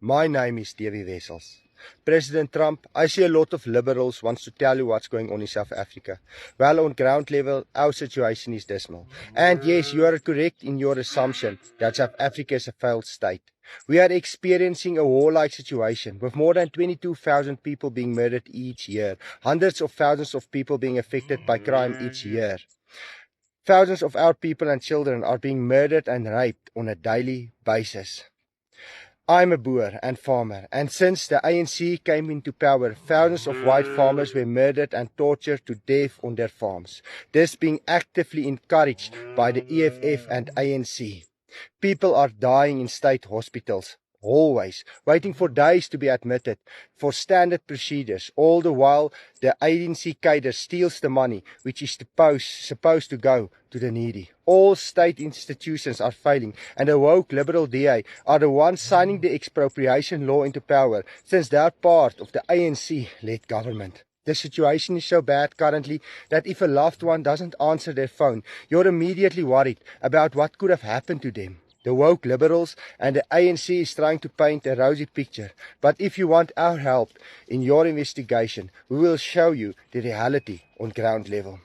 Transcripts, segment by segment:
My name is Davy Wessels. President Trump, I see a lot of liberals wants to tell you what's going on in South Africa. Well, on ground level, our situation is dismal. And yes, you are correct in your assumption that South Africa is a failed state. We are experiencing a warlike situation with more than 22,000 people being murdered each year, hundreds of thousands of people being affected by crime each year. Thousands of our people and children are being murdered and raped on a daily basis. I'm a boer and farmer, and since the ANC came into power, thousands of white farmers were murdered and tortured to death on their farms, this being actively encouraged by the EFF and ANC. People are dying in state hospitals, hallways, waiting for days to be admitted for standard procedures, all the while the ANC cadre steals the money which is supposed to go to the needy. All state institutions are failing, and the woke liberal DA are the ones signing the expropriation law into power, since they are part of the ANC-led government. The situation is so bad currently that if a loved one doesn't answer their phone, you're immediately worried about what could have happened to them. The woke liberals and the ANC is trying to paint a rosy picture, but if you want our help in your investigation, we will show you the reality on ground level.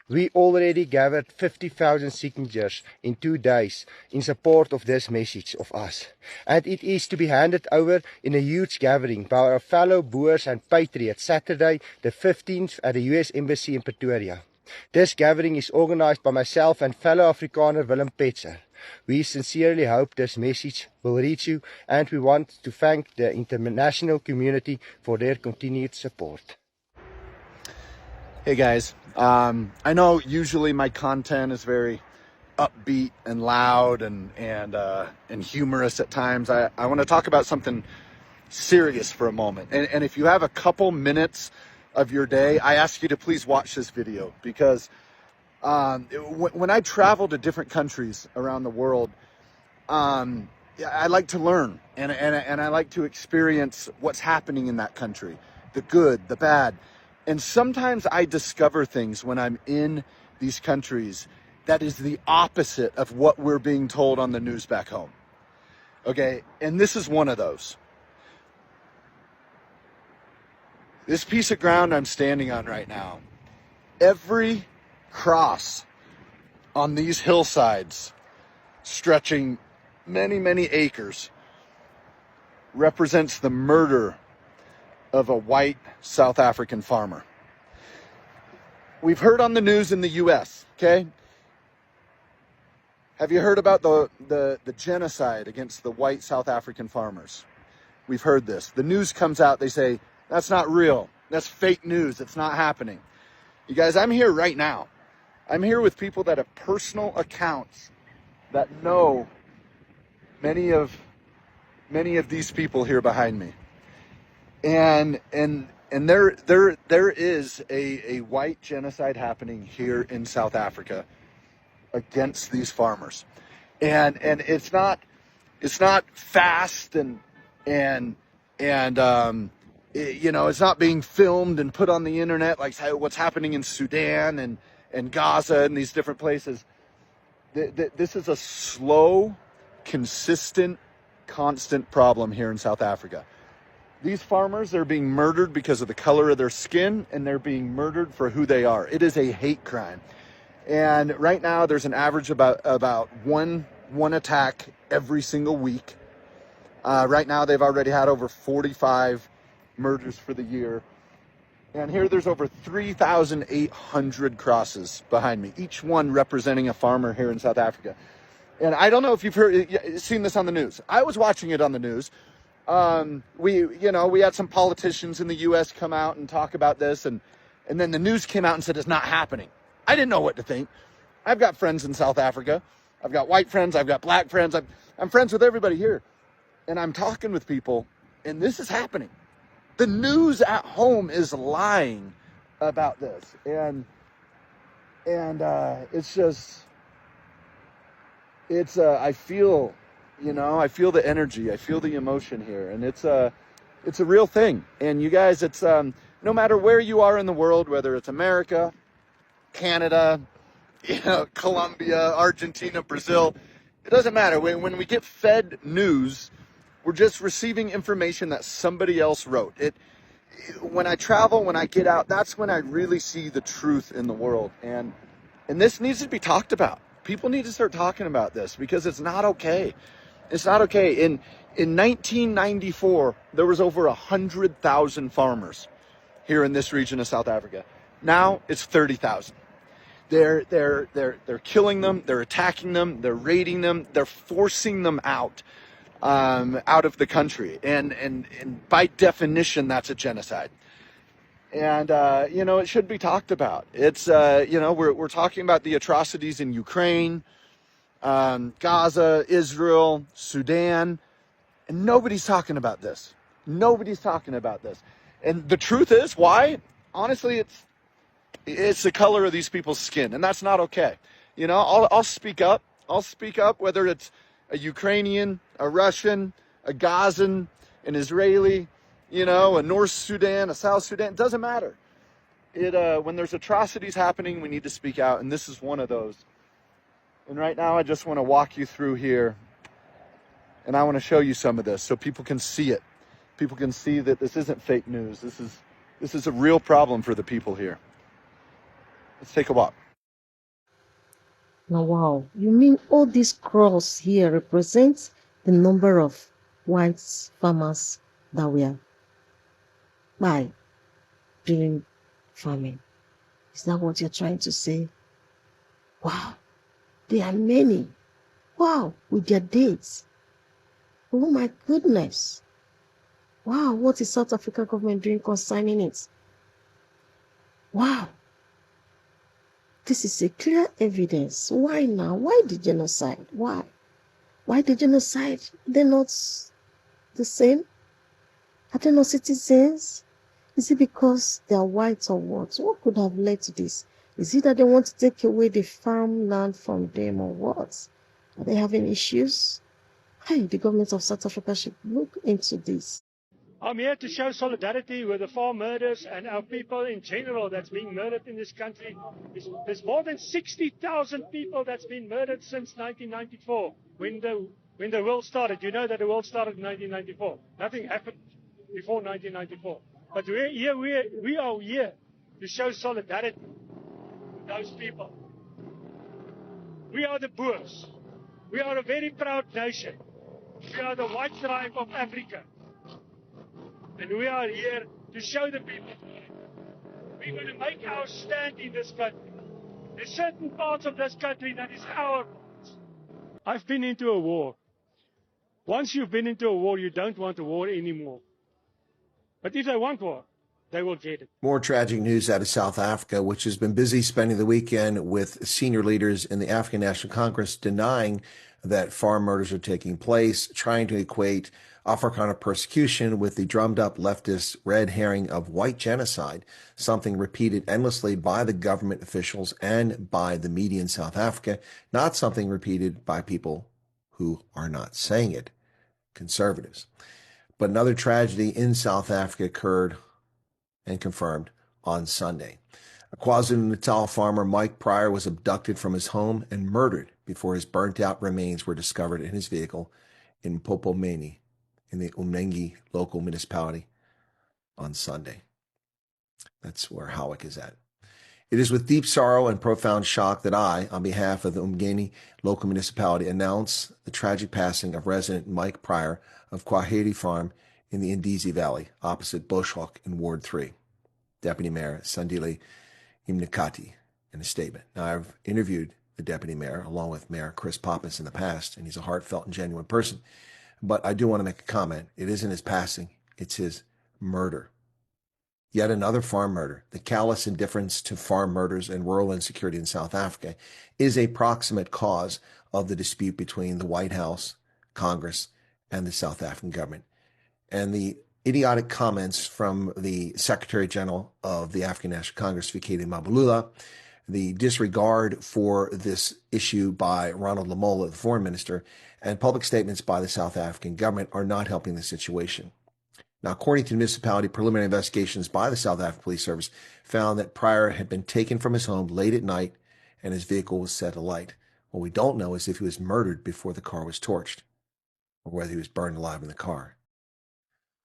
We already gathered 50,000 signatures in 2 days in support of this message of us, and it is to be handed over in a huge gathering by our fellow Boers and Patriots Saturday the 15th at the US Embassy in Pretoria. This gathering is organized by myself and fellow Afrikaner Willem Petzer. We sincerely hope this message will reach you, and we want to thank the international community for their continued support. Hey guys, I know usually my content is very upbeat and loud and humorous at times. I want to talk about something serious for a moment. And if you have a couple minutes of your day, I ask you to please watch this video, because when I travel to different countries around the world, I like to learn and I like to experience what's happening in that country, the good, the bad. And sometimes I discover things when I'm in these countries that is the opposite of what we're being told on the news back home. Okay, and this is one of those. This piece of ground I'm standing on right now, every cross on these hillsides, stretching many, many acres, represents the murder of a white South African farmer. We've heard on the news in the US, okay? Have you heard about the genocide against the white South African farmers? We've heard this. The news comes out, they say, that's not real. That's fake news. It's not happening. You guys, I'm here right now. I'm here with people that have personal accounts that know many of these people here behind me. And there is a white genocide happening here in South Africa against these farmers, and it's not fast and you know, it's not being filmed and put on the internet like what's happening in Sudan and Gaza and these different places. This is a slow, consistent, constant problem here in South Africa. These farmers are being murdered because of the color of their skin, and they're being murdered for who they are. It is a hate crime. And right now there's an average about one attack every single week. Right now they've already had over 45 murders for the year. And here there's over 3,800 crosses behind me, each one representing a farmer here in South Africa. And I don't know if you've seen this on the news. I was watching it on the news. We had some politicians in the US come out and talk about this, and then the news came out and said it's not happening. I didn't know what to think. I've got friends in South Africa. I've got white friends. I've got black friends. I'm friends with everybody here. And I'm talking with people, and this is happening. The news at home is lying about this. And it's just, I feel the energy, I feel the emotion here, and it's a real thing. And you guys, it's no matter where you are in the world, whether it's America, Canada, Colombia, Argentina, Brazil, it doesn't matter. When we get fed news We're just receiving information that somebody else wrote. When I travel, when I get out, that's when I really see the truth in the world. And this needs to be talked about. People need to start talking about this because it's not okay. It's not okay. In 1994, there was over 100,000 farmers here in this region of South Africa. Now it's 30,000. They're killing them. They're attacking them. They're raiding them. They're forcing them out of the country. And by definition, that's a genocide. And it should be talked about. It's we're talking about the atrocities in Ukraine, Gaza, Israel, Sudan, and nobody's talking about this. Nobody's talking about this. And the truth is, why? Honestly, it's the color of these people's skin, and that's not okay. I'll speak up. I'll speak up, whether it's a Ukrainian, a Russian, a Gazan, an Israeli, a North Sudan, a South Sudan. It doesn't matter. When there's atrocities happening, we need to speak out, and this is one of those. And right now, I just want to walk you through here, and I want to show you some of this so people can see it. People can see that this isn't fake news. This is a real problem for the people here. Let's take a walk. Now, wow, you mean all these cross here represents the number of white farmers that were by during farming? Is that what you're trying to say? Wow, there are many. Wow, with their dates. Oh my goodness. Wow, what is South Africa government doing concerning it? Wow. This is a clear evidence. Why now? Why the genocide? Why? Why the genocide? They're not the same? Are they not citizens? Is it because they are white or what? What could have led to this? Is it that they want to take away the farmland from them or what? Are they having issues? Hey, the government of South Africa should look into this. I'm here to show solidarity with the farm murders and our people in general that's being murdered in this country. There's more than 60,000 people that's been murdered since 1994, when the world started. You know that the world started in 1994. Nothing happened before 1994. But we are here to show solidarity with those people. We are the Boers. We are a very proud nation. We are the white tribe of Africa. And we are here to show the people we're going to make our stand in this country. There's certain parts of this country that is our parts. I've been into a war. Once you've been into a war, you don't want a war anymore. But if they want war, they will get it. More tragic news out of South Africa, which has been busy spending the weekend with senior leaders in the African National Congress denying that farm murders are taking place, trying to equate Afrikaner persecution with the drummed-up leftist red herring of white genocide, something repeated endlessly by the government officials and by the media in South Africa, not something repeated by people who are not saying it, conservatives. But another tragedy in South Africa occurred and confirmed on Sunday. A KwaZulu-Natal farmer, Mike Pryor, was abducted from his home and murdered before his burnt-out remains were discovered in his vehicle in Popomeni, in the Umnengi local municipality on Sunday. That's where Howick is at. It is with deep sorrow and profound shock that I, on behalf of the Umgeni local municipality, announce the tragic passing of resident Mike Pryor of Kwaheri Farm in the Indizi Valley, opposite Bushhoek in Ward 3. Deputy Mayor Sandile Imnikati in a statement. Now, I've interviewed the deputy mayor along with Mayor Chris Pappas in the past, and he's a heartfelt and genuine person. But I do want to make a comment. It isn't his passing, it's his murder. Yet another farm murder. The callous indifference to farm murders and rural insecurity in South Africa is a proximate cause of the dispute between the White House, Congress, and the South African government. And the idiotic comments from the Secretary General of the African National Congress, Fikile Mbalula, the disregard for this issue by Ronald Lamola, the foreign minister, and public statements by the South African government are not helping the situation. Now, according to municipality, preliminary investigations by the South African Police Service found that Pryor had been taken from his home late at night and his vehicle was set alight. What we don't know is if he was murdered before the car was torched. or whether he was burned alive in the car.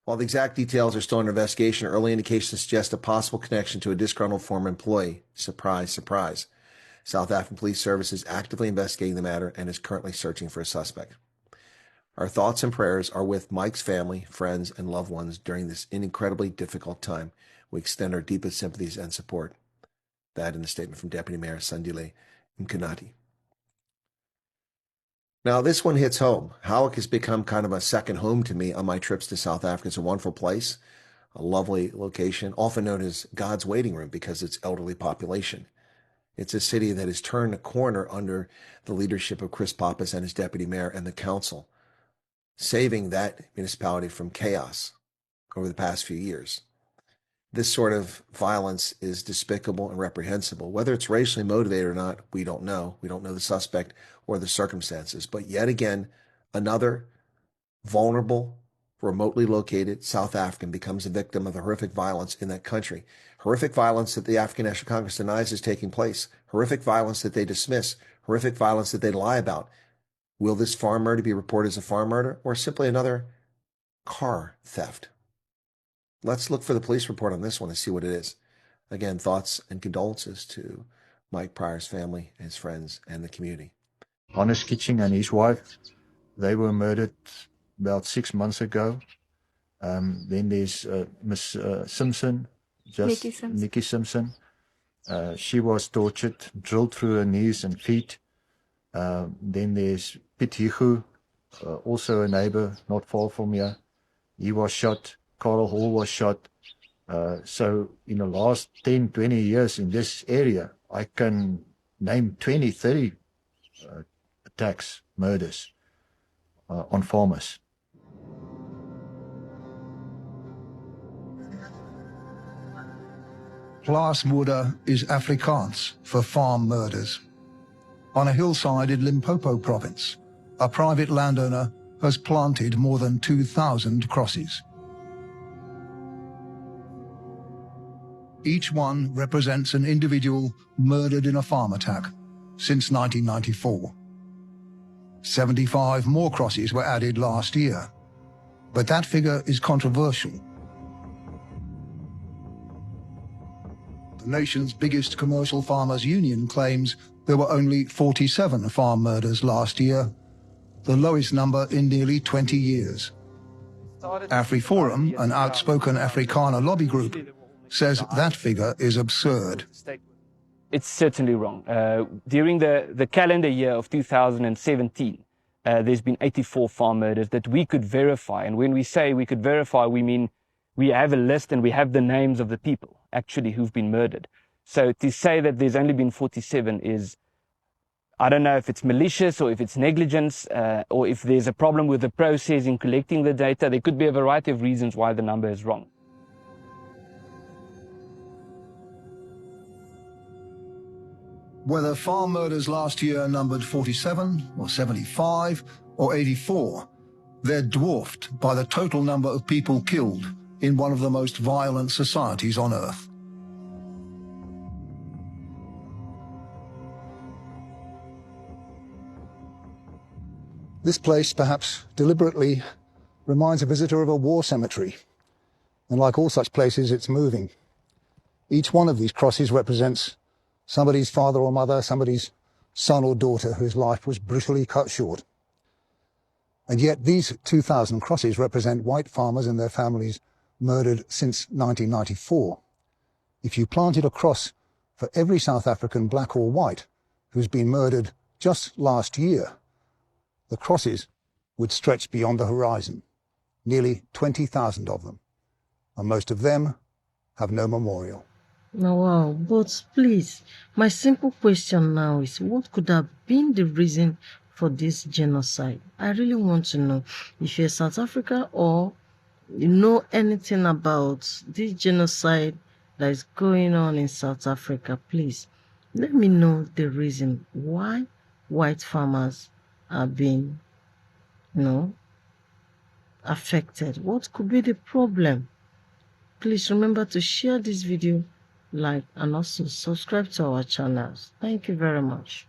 While the exact details are still under investigation, early indications suggest a possible connection to a disgruntled former employee. Surprise, surprise. South African Police Service is actively investigating the matter and is currently searching for a suspect. Our thoughts and prayers are with Mike's family, friends, and loved ones during this incredibly difficult time. We extend our deepest sympathies and support. That in a statement from Deputy Mayor Sandile Mkanati. Now, this one hits home. Howick has become kind of a second home to me on my trips to South Africa. It's a wonderful place, a lovely location, often known as God's waiting room because of its elderly population. It's a city that has turned a corner under the leadership of Chris Pappas and his deputy mayor and the council, saving that municipality from chaos over the past few years. This sort of violence is despicable and reprehensible. Whether it's racially motivated or not, we don't know. We don't know the suspect or the circumstances. But yet again, another vulnerable, remotely located South African becomes a victim of the horrific violence in that country. Horrific violence that the African National Congress denies is taking place. Horrific violence that they dismiss. Horrific violence that they lie about. Will this farm murder be reported as a farm murder or simply another car theft? Let's look for the police report on this one and see what it is. Again, thoughts and condolences to Mike Pryor's family, his friends, and the community. Hannes Kitching and his wife, they were murdered about 6 months ago. Then there's Miss Simpson, Nikki Simpson. She was tortured, drilled through her knees and feet. Then there's Piet Higu, also a neighbor not far from here. He was shot. Carl Hall was shot. So in the last 10, 20 years in this area, I can name 20, 30 attacks, murders on farmers. Plaasmoeder is Afrikaans for farm murders. On a hillside in Limpopo province, a private landowner has planted more than 2,000 crosses. Each one represents an individual murdered in a farm attack since 1994. 75 more crosses were added last year, but that figure is controversial. The nation's biggest commercial farmers' union claims there were only 47 farm murders last year, the lowest number in nearly 20 years. AfriForum, an outspoken Afrikaner lobby group, says that figure is absurd. It's certainly wrong. During the calendar year of 2017, there's been 84 farm murders that we could verify. And when we say we could verify, we mean we have a list and we have the names of the people actually who've been murdered. So to say that there's only been 47 is, I don't know if it's malicious or if it's negligence or if there's a problem with the process in collecting the data. There could be a variety of reasons why the number is wrong. Whether farm murders last year numbered 47 or 75 or 84, they're dwarfed by the total number of people killed in one of the most violent societies on earth. This place, perhaps deliberately, reminds a visitor of a war cemetery. And like all such places, it's moving. Each one of these crosses represents somebody's father or mother, somebody's son or daughter whose life was brutally cut short. And yet these 2,000 crosses represent white farmers and their families murdered since 1994. If you planted a cross for every South African, black or white, who's been murdered just last year, the crosses would stretch beyond the horizon, nearly 20,000 of them, and most of them have no memorial. Oh, wow, but please, my simple question now is, what could have been the reason for this genocide? I really want to know. If you're South Africa or you know anything about this genocide that is going on in South Africa, please let me know the reason why white farmers are being, affected. What could be the problem? Please remember to share this video, like, and also subscribe to our channels. Thank you very much.